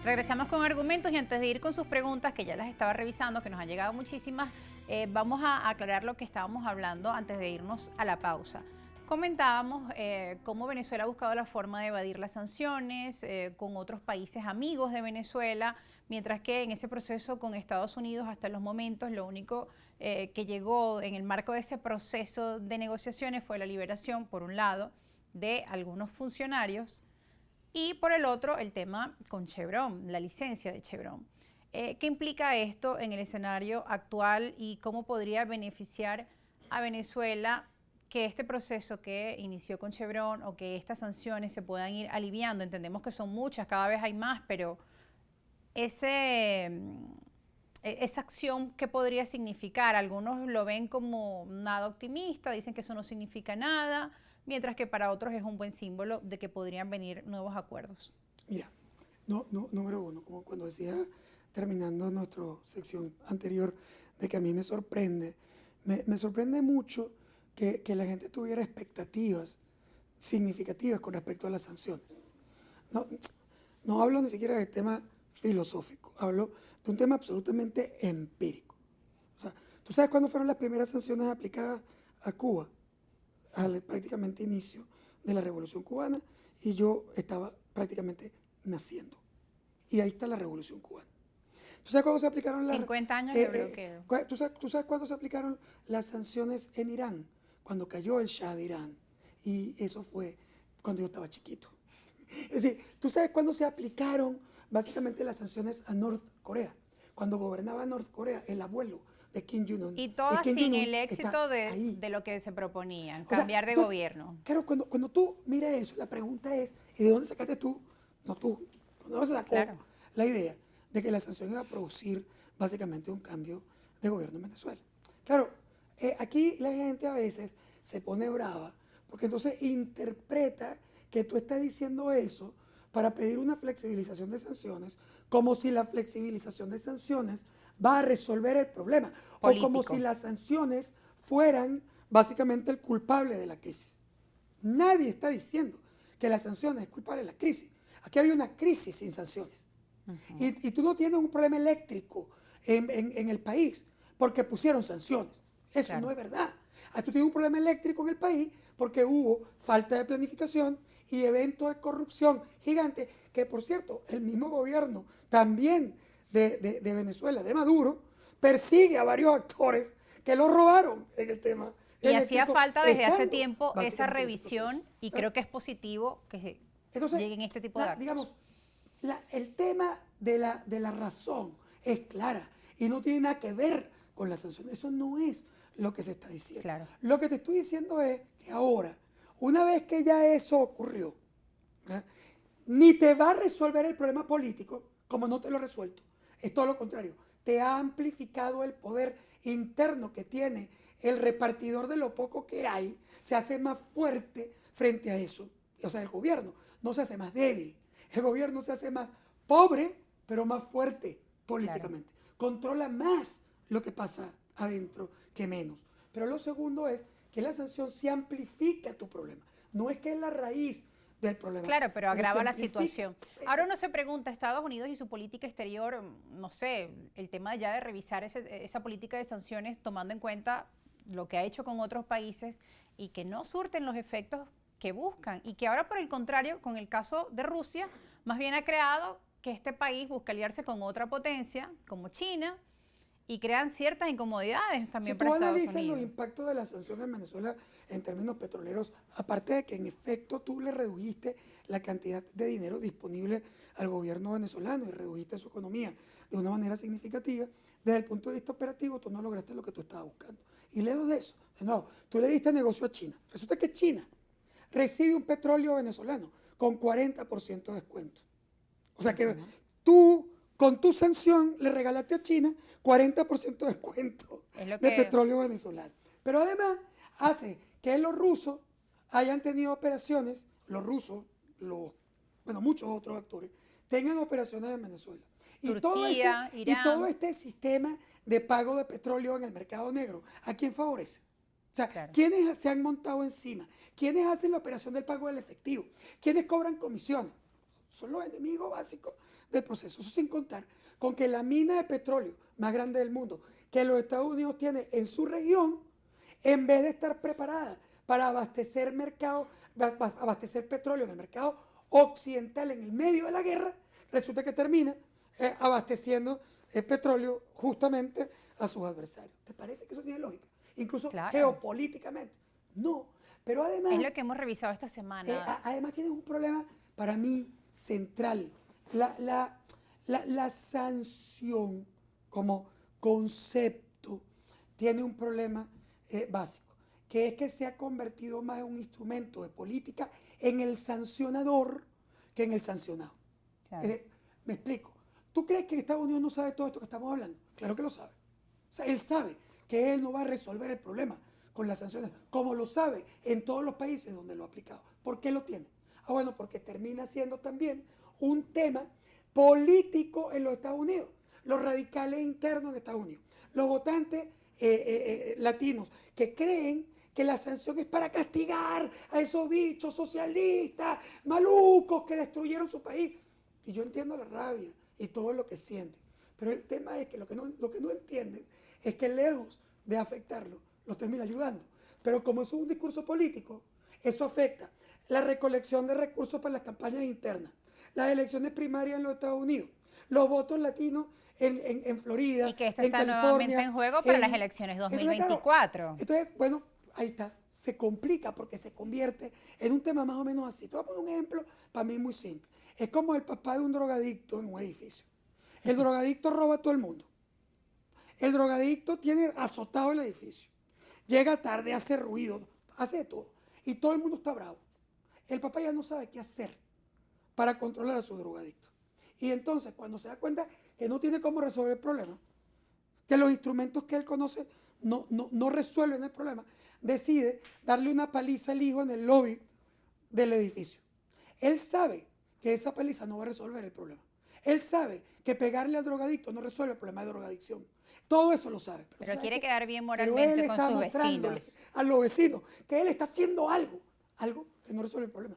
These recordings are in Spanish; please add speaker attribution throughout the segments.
Speaker 1: Regresamos con argumentos y antes de ir con sus preguntas, que ya las estaba revisando, que nos han llegado muchísimas, vamos a aclarar lo que estábamos hablando antes de irnos a la pausa. Comentábamos cómo Venezuela ha buscado la forma de evadir las sanciones con otros países amigos de Venezuela, mientras que en ese proceso con Estados Unidos hasta los momentos lo único que llegó en el marco de ese proceso de negociaciones fue la liberación, por un lado, de algunos funcionarios y por el otro el tema con Chevron, la licencia de Chevron. ¿Qué implica esto en el escenario actual y cómo podría beneficiar a Venezuela que este proceso que inició con Chevron o que estas sanciones se puedan ir aliviando? Entendemos que son muchas, cada vez hay más, pero esa acción, ¿qué podría significar? Algunos lo ven como nada optimista, dicen que eso no significa nada, mientras que para otros es un buen símbolo de que podrían venir nuevos acuerdos.
Speaker 2: Mira, número uno, como cuando decía, terminando nuestra sección anterior, de que a mí me sorprende mucho que la gente tuviera expectativas significativas con respecto a las sanciones. No hablo ni siquiera de tema filosófico, hablo de un tema absolutamente empírico. O sea, ¿tú sabes cuándo fueron las primeras sanciones aplicadas a Cuba? Al prácticamente inicio de la Revolución Cubana, y yo estaba prácticamente naciendo. Y ahí está la Revolución Cubana. ¿Tú sabes cuándo se aplicaron las
Speaker 1: 50 años de bloqueo.
Speaker 2: ¿Tú sabes cuándo se aplicaron las sanciones en Irán? Cuando cayó el Shah de Irán. Y eso fue cuando yo estaba chiquito. Es decir, ¿tú sabes cuándo se aplicaron básicamente las sanciones a Norcorea? Cuando gobernaba Norcorea, el abuelo de Kim Jong-un.
Speaker 1: Y todas sin el éxito de lo que se proponían, cambiar de gobierno.
Speaker 2: Claro, cuando tú miras eso, la pregunta es, ¿y de dónde sacaste tú? No tú, ¿dónde se sacó la idea de que la sanción iba a producir básicamente un cambio de gobierno en Venezuela? Claro, aquí la gente a veces se pone brava porque entonces interpreta que tú estás diciendo eso para pedir una flexibilización de sanciones, como si la flexibilización de sanciones va a resolver el problema, político, o como si las sanciones fueran básicamente el culpable de la crisis. Nadie está diciendo que las sanciones es culpable de la crisis. Aquí había una crisis sin sanciones. Y tú no tienes un problema eléctrico en el país porque pusieron sanciones. Eso no es verdad. Tú tienes un problema eléctrico en el país porque hubo falta de planificación y eventos de corrupción gigantes, que por cierto, el mismo gobierno también de Venezuela, de Maduro, persigue a varios actores que lo robaron en el tema
Speaker 1: y hacía falta desde hace tiempo esa revisión y creo que es positivo que lleguen este tipo de actos.
Speaker 2: Digamos, el tema de la razón es clara y no tiene nada que ver con la sanción. Eso no es lo que se está diciendo.
Speaker 1: Claro.
Speaker 2: Lo que te estoy diciendo es que ahora, una vez que ya eso ocurrió, ni te va a resolver el problema político, como no te lo he resuelto. Es todo lo contrario. Te ha amplificado el poder interno que tiene el repartidor de lo poco que hay, se hace más fuerte frente a eso. O sea, el gobierno no se hace más débil. El gobierno se hace más pobre, pero más fuerte políticamente. Claro. Controla más lo que pasa adentro que menos. Pero lo segundo es que la sanción sí amplifica tu problema. No es que es la raíz del problema.
Speaker 1: Claro, pero agrava la situación. Ahora uno se pregunta, Estados Unidos y su política exterior, no sé, el tema ya de revisar esa política de sanciones tomando en cuenta lo que ha hecho con otros países y que no surten los efectos que buscan y que ahora por el contrario, con el caso de Rusia, más bien ha creado que este país busca aliarse con otra potencia como China y crean ciertas incomodidades también para Estados Unidos. Si tú analizas
Speaker 2: los impactos de las sanciones en Venezuela en términos petroleros, aparte de que en efecto tú le redujiste la cantidad de dinero disponible al gobierno venezolano y redujiste su economía de una manera significativa, desde el punto de vista operativo tú no lograste lo que tú estabas buscando. Y lejos de eso, de nuevo, tú le diste negocio a China. Resulta que China recibe un petróleo venezolano con 40% de descuento. O sea que tú, con tu sanción, le regalaste a China 40% de descuento de petróleo venezolano. Pero además hace que los rusos hayan tenido operaciones, los rusos, muchos otros actores, tengan operaciones en Venezuela.
Speaker 1: Turquía,
Speaker 2: y todo este sistema de pago de petróleo en el mercado negro, ¿a quién favorece? O sea, ¿quiénes se han montado encima? ¿Quiénes hacen la operación del pago del efectivo? ¿Quiénes cobran comisiones? Son los enemigos básicos del proceso. Eso sin contar con que la mina de petróleo más grande del mundo que los Estados Unidos tiene en su región, en vez de estar preparada para abastecer petróleo en el mercado occidental en el medio de la guerra, resulta que termina abasteciendo el petróleo justamente a sus adversarios. ¿Te parece que eso tiene lógica? Incluso geopolíticamente. No, pero además...
Speaker 1: Es lo que hemos revisado esta semana.
Speaker 2: Además tienes un problema para mí central. La sanción como concepto tiene un problema básico, que es que se ha convertido más en un instrumento de política en el sancionador que en el sancionado. Claro. Me explico. ¿Tú crees que Estados Unidos no sabe todo esto que estamos hablando? Claro que lo sabe. O sea, él sabe que él no va a resolver el problema con las sanciones, como lo sabe en todos los países donde lo ha aplicado. ¿Por qué lo tiene? Bueno, porque termina siendo también un tema político en los Estados Unidos. Los radicales internos en Estados Unidos. Los votantes latinos que creen que la sanción es para castigar a esos bichos socialistas, malucos que destruyeron su país. Y yo entiendo la rabia y todo lo que sienten. Pero el tema es que lo que no entienden es que lejos de afectarlo, los termina ayudando. Pero como eso es un discurso político, eso afecta la recolección de recursos para las campañas internas, las elecciones primarias en los Estados Unidos, los votos latinos en Florida,
Speaker 1: y que esto
Speaker 2: en
Speaker 1: está
Speaker 2: California,
Speaker 1: nuevamente en juego para las elecciones 2024.
Speaker 2: Entonces, bueno, ahí está. Se complica porque se convierte en un tema más o menos así. Te voy a poner un ejemplo para mí muy simple. Es como el papá de un drogadicto en un edificio. El drogadicto roba a todo el mundo. El drogadicto tiene azotado el edificio. Llega tarde, hace ruido, hace de todo. Y todo el mundo está bravo. El papá ya no sabe qué hacer para controlar a su drogadicto. Y entonces, cuando se da cuenta que no tiene cómo resolver el problema, que los instrumentos que él conoce no resuelven el problema, decide darle una paliza al hijo en el lobby del edificio. Él sabe que esa paliza no va a resolver el problema. Él sabe que pegarle al drogadicto no resuelve el problema de drogadicción. Todo eso lo sabe.
Speaker 1: Pero quiere quedar bien moralmente con sus vecinos.
Speaker 2: A los vecinos que él está haciendo algo que no resuelve el problema.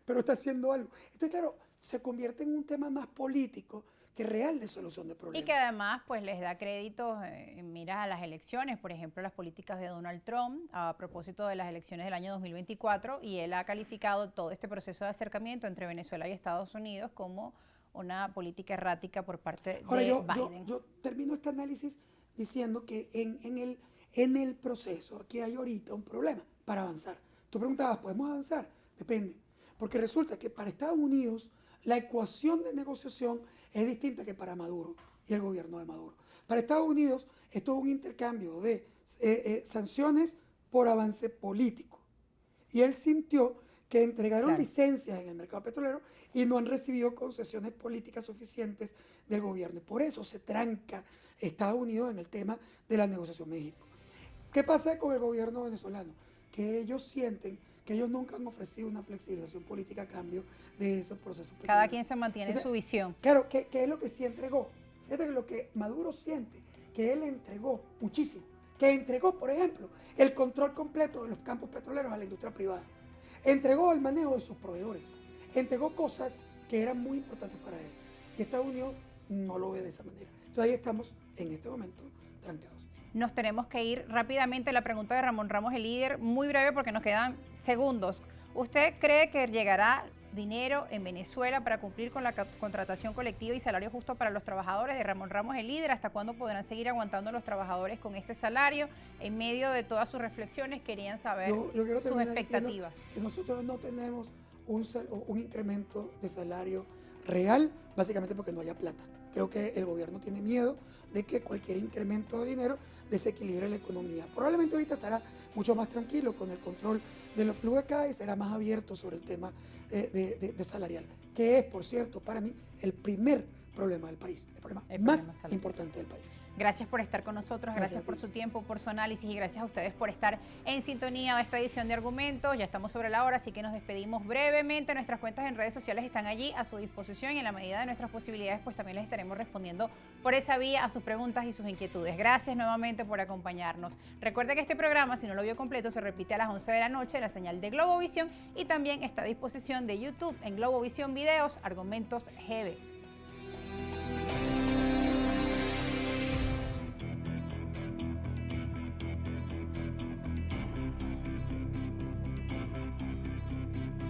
Speaker 2: Pero está haciendo algo. Entonces, claro, se convierte en un tema más político que real de solución de problemas.
Speaker 1: Y que además pues les da créditos, mira, a las elecciones, por ejemplo, las políticas de Donald Trump a propósito de las elecciones del año 2024, y él ha calificado todo este proceso de acercamiento entre Venezuela y Estados Unidos como una política errática por parte de Biden.
Speaker 2: Yo termino este análisis diciendo que en el proceso aquí hay ahorita un problema para avanzar. Tú preguntabas, ¿podemos avanzar? Depende. Porque resulta que para Estados Unidos la ecuación de negociación es distinta que para Maduro y el gobierno de Maduro. Para Estados Unidos esto es un intercambio de sanciones por avance político. Y él sintió que entregaron licencias en el mercado petrolero y no han recibido concesiones políticas suficientes del gobierno. Y por eso se tranca Estados Unidos en el tema de la negociación México. ¿Qué pasa con el gobierno venezolano? Que ellos sienten que ellos nunca han ofrecido una flexibilización política a cambio de esos procesos petroleros.
Speaker 1: Cada quien se mantiene en su visión.
Speaker 2: Claro, ¿qué es lo que sí entregó? Fíjate que lo que Maduro siente, que él entregó muchísimo. Que entregó, por ejemplo, el control completo de los campos petroleros a la industria privada. Entregó el manejo de sus proveedores. Entregó cosas que eran muy importantes para él. Y Estados Unidos no lo ve de esa manera. Entonces ahí estamos, en este momento, trancados.
Speaker 1: Nos tenemos que ir rápidamente. La pregunta de Ramón Ramos, el líder, muy breve porque nos quedan segundos. ¿Usted cree que llegará dinero en Venezuela para cumplir con la contratación colectiva y salario justo para los trabajadores? De Ramón Ramos, el líder, ¿hasta cuándo podrán seguir aguantando los trabajadores con este salario? En medio de todas sus reflexiones, querían saber sus expectativas.
Speaker 2: Que nosotros no tenemos un incremento de salario real, básicamente porque no haya plata. Creo que el gobierno tiene miedo de que cualquier incremento de dinero desequilibre la economía. Probablemente ahorita estará mucho más tranquilo con el control de los flujos de caja y será más abierto sobre el tema de salarial, que es, por cierto, para mí el primer problema del país, el problema más importante del país.
Speaker 1: Gracias por estar con nosotros, gracias por su tiempo, por su análisis y gracias a ustedes por estar en sintonía de esta edición de Argumentos. Ya estamos sobre la hora, así que nos despedimos brevemente. Nuestras cuentas en redes sociales están allí a su disposición y en la medida de nuestras posibilidades, pues también les estaremos respondiendo por esa vía a sus preguntas y sus inquietudes. Gracias nuevamente por acompañarnos. Recuerde que este programa, si no lo vio completo, se repite a las 11 de la noche en la señal de Globovisión y también está a disposición de YouTube en Globovisión Videos, Argumentos GB.